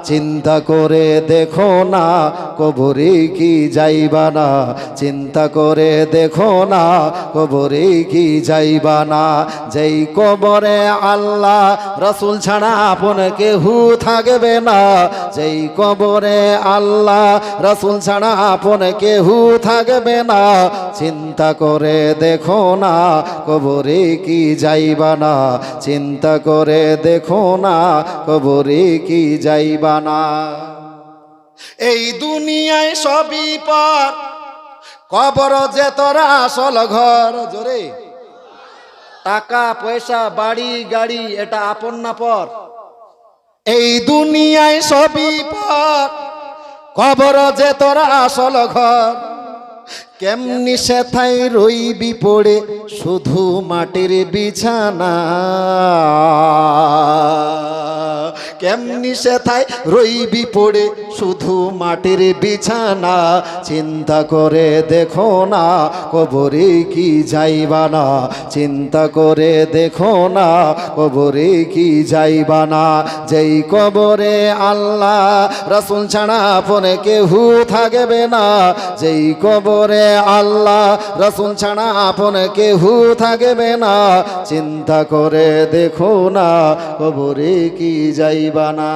চিন্তা করে দেখো না কবরে কি যাইবা না, চিন্তা করে দেখো না কবরে কি যাইবা না। যেই কবরে আল্লাহ রসুল ছাড়া আপন কেহু থাকবে না, যেই কবরে আল্লাহ রসুল ছাড়া আপন কেহু থাকবে না। চিন্তা করে দেখো না কবরে কি যাইবা না, চিন্তা করে দেখো না কবরে কি যাইবা না। এই দুনিয়ায় সবই পর, কবর যে তোরা আসল ঘর। জোরে, টাকা পয়সা বাড়ি গাড়ি এটা আপন না পর? এই দুনিয়ায় সবই পর, কবর যে তোরা আসল ঘর। কেমনি সেথায় রইবি পড়ে শুধু মাটির বিছানা, কেমনি সেথায় রইবি পড়ে শুধু মাটির বিছানা। চিন্তা করে দেখো না কবরে কি যাইবা না, চিন্তা করে দেখো না কবরে কি যাইবা না। যেই কবরে আল্লাহ রসুল ছাড়া আপন কেহু থাকবে না, যেই কবরে আল্লাহ রসুল ছাড়া আপন কেহু থাকবে না। চিন্তা করে দেখো না কবরে কি যাইবা না।